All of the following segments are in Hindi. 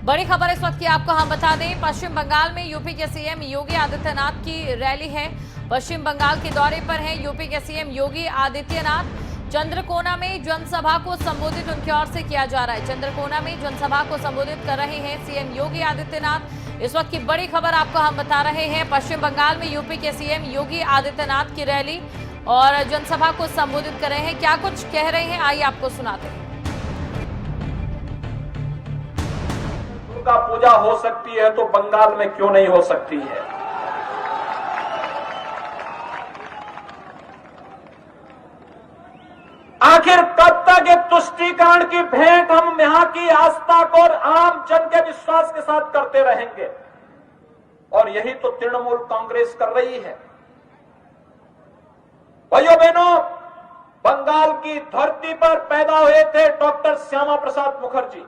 बड़ी खबर इस वक्त की आपको हम बता दें, पश्चिम बंगाल में यूपी के सीएम योगी आदित्यनाथ की रैली है। पश्चिम बंगाल के दौरे पर है यूपी के सीएम योगी आदित्यनाथ। चंद्रकोना में जनसभा को संबोधित उनकी ओर से किया जा रहा है। चंद्रकोना में जनसभा को संबोधित कर रहे हैं सीएम योगी आदित्यनाथ। इस वक्त की बड़ी खबर आपको हम बता रहे हैं, पश्चिम बंगाल में यूपी के सीएम योगी आदित्यनाथ की रैली और जनसभा को संबोधित कर रहे हैं। क्या कुछ कह रहे हैं, आइए आपको सुनाते हैं। दुर्गा पूजा हो सकती है तो बंगाल में क्यों नहीं हो सकती है? आखिर कब तक एक तुष्टीकरण की भेंट हम यहां की आस्था को और आम जन के विश्वास के साथ करते रहेंगे? और यही तो तृणमूल कांग्रेस कर रही है। भाइयों बहनों, बंगाल की धरती पर पैदा हुए थे डॉक्टर श्यामा प्रसाद मुखर्जी।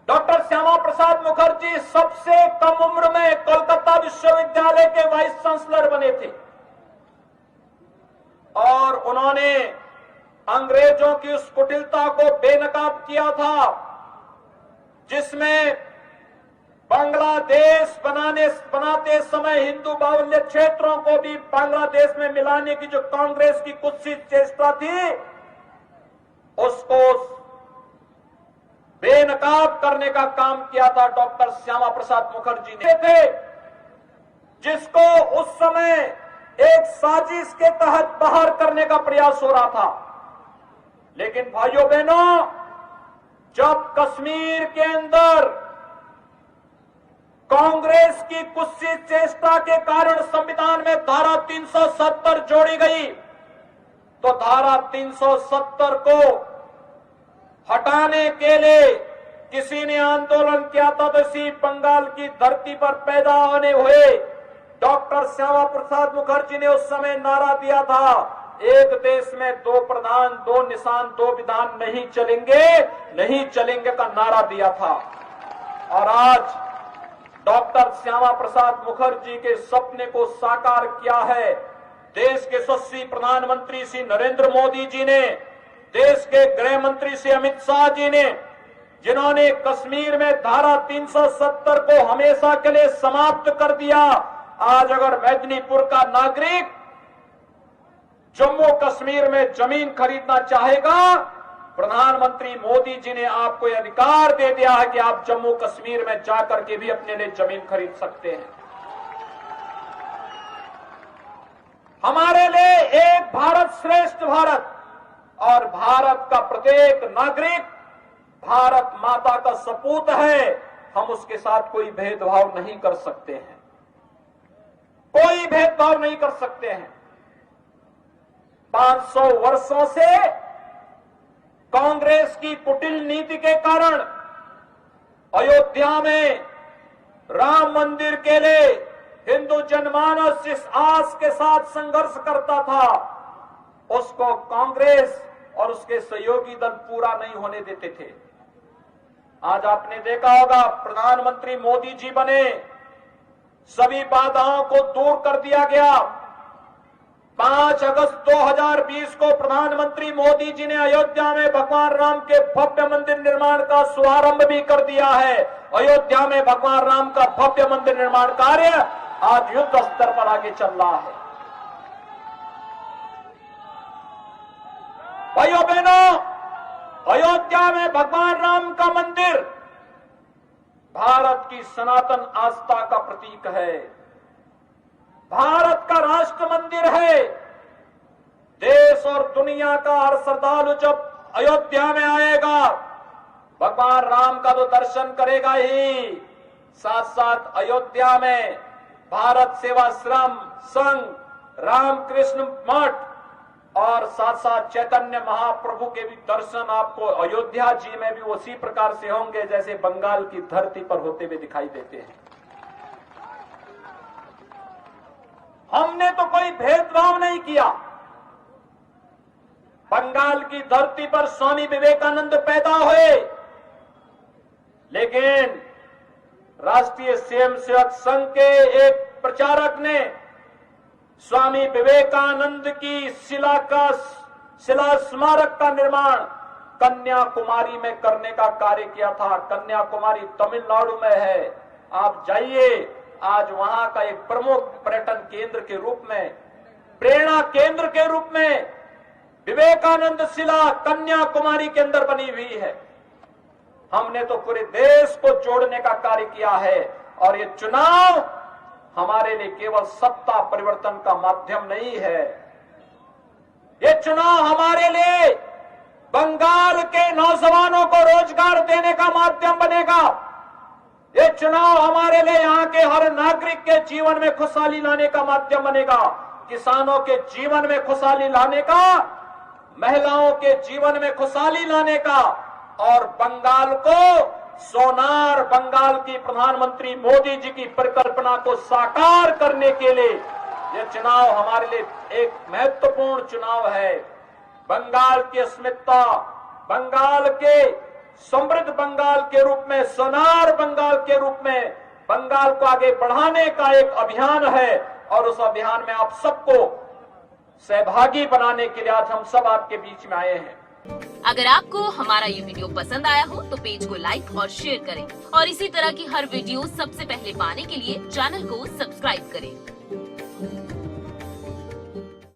डॉक्टर श्यामा प्रसाद मुखर्जी सबसे कम उम्र में कोलकाता विश्वविद्यालय के वाइस चांसलर बने थे और उन्होंने अंग्रेजों की उस कुटिलता को बेनकाब किया था जिसमें बांग्लादेश बनाते समय हिंदू बाहुल्य क्षेत्रों को भी बांग्लादेश में मिलाने की जो कांग्रेस की कुत्सित चेष्टा थी, उसको बेनकाब करने का काम किया था डॉक्टर श्यामा प्रसाद मुखर्जी ने थे, जिसको उस समय एक साजिश के तहत बाहर करने का प्रयास हो रहा था। लेकिन भाइयों बहनों, जब कश्मीर के अंदर कांग्रेस की कुत्सित चेष्टा के कारण संविधान में धारा 370 जोड़ी गई, तो धारा 370 को हटाने के लिए किसी ने आंदोलन किया था। तो इसी बंगाल की धरती पर पैदा होने हुए डॉक्टर श्यामा प्रसाद मुखर्जी ने उस समय नारा दिया था, एक देश में दो प्रधान, दो निशान, दो विधान नहीं चलेंगे का नारा दिया था। और आज डॉक्टर श्यामा प्रसाद मुखर्जी के सपने को साकार किया है देश के यशस्वी प्रधानमंत्री श्री नरेंद्र मोदी जी ने, देश के गृह मंत्री श्री अमित शाह जी ने, जिन्होंने कश्मीर में धारा 370 को हमेशा के लिए समाप्त कर दिया। आज अगर मेदिनीपुर का नागरिक जम्मू कश्मीर में जमीन खरीदना चाहेगा, प्रधानमंत्री मोदी जी ने आपको यह अधिकार दे दिया है कि आप जम्मू कश्मीर में जाकर के भी अपने लिए जमीन खरीद सकते हैं। हमारे लिए एक भारत श्रेष्ठ भारत और भारत का प्रत्येक नागरिक भारत माता का सपूत है। हम उसके साथ कोई भेदभाव नहीं कर सकते हैं, कोई भेदभाव नहीं कर सकते हैं। 500 वर्षों से कांग्रेस की कुटिल नीति के कारण अयोध्या में राम मंदिर के लिए हिंदू जनमानस जिस आस के साथ संघर्ष करता था, उसको कांग्रेस और उसके सहयोगी दल पूरा नहीं होने देते थे। आज आपने देखा होगा, प्रधानमंत्री मोदी जी बने, सभी बाधाओं को दूर कर दिया गया। 5 अगस्त 2020 को प्रधानमंत्री मोदी जी ने अयोध्या में भगवान राम के भव्य मंदिर निर्माण का शुभारंभ भी कर दिया है। अयोध्या में भगवान राम का भव्य मंदिर निर्माण कार्य आज युद्ध स्तर पर आगे चल रहा है। भाइयों बहनों, अयोध्या में भगवान राम का मंदिर भारत की सनातन आस्था का प्रतीक है, भारत का राष्ट्र मंदिर है। देश और दुनिया का हर श्रद्धालु जब अयोध्या में आएगा, भगवान राम का तो दर्शन करेगा ही, साथ साथ अयोध्या में भारत सेवाश्रम संघ, रामकृष्ण मठ और साथ साथ चैतन्य महाप्रभु के भी दर्शन आपको अयोध्या जी में भी उसी प्रकार से होंगे जैसे बंगाल की धरती पर होते हुए दिखाई देते हैं। हमने तो कोई भेदभाव नहीं किया। बंगाल की धरती पर स्वामी विवेकानंद पैदा हुए, लेकिन राष्ट्रीय स्वयंसेवक संघ के एक प्रचारक ने स्वामी विवेकानंद की शिला स्मारक का निर्माण कन्याकुमारी में करने का कार्य किया था। कन्याकुमारी तमिलनाडु में है, आप जाइए, आज वहां का एक प्रमुख पर्यटन केंद्र के रूप में, प्रेरणा केंद्र के रूप में विवेकानंद शिला कन्याकुमारी के अंदर बनी हुई है। हमने तो पूरे देश को जोड़ने का कार्य किया है और ये चुनाव हमारे लिए केवल सत्ता परिवर्तन का माध्यम नहीं है। ये चुनाव हमारे लिए बंगाल के नौजवानों को रोजगार देने का माध्यम बनेगा। ये चुनाव हमारे लिए यहाँ के हर नागरिक के जीवन में खुशहाली लाने का माध्यम बनेगा। किसानों के जीवन में खुशहाली लाने का, महिलाओं के जीवन में खुशहाली लाने का और बंगाल को सोनार बंगाल की प्रधानमंत्री मोदी जी की परिकल्पना को साकार करने के लिए यह चुनाव हमारे लिए एक महत्वपूर्ण चुनाव है। बंगाल की अस्मिता, बंगाल के समृद्ध बंगाल के रूप में, सोनार बंगाल के रूप में बंगाल को आगे बढ़ाने का एक अभियान है और उस अभियान में आप सबको सहभागी बनाने के लिए आज हम सब आपके बीच में आए हैं। अगर आपको हमारा ये वीडियो पसंद आया हो तो पेज को लाइक और शेयर करें और इसी तरह की हर वीडियो सबसे पहले पाने के लिए चैनल को सब्सक्राइब करें।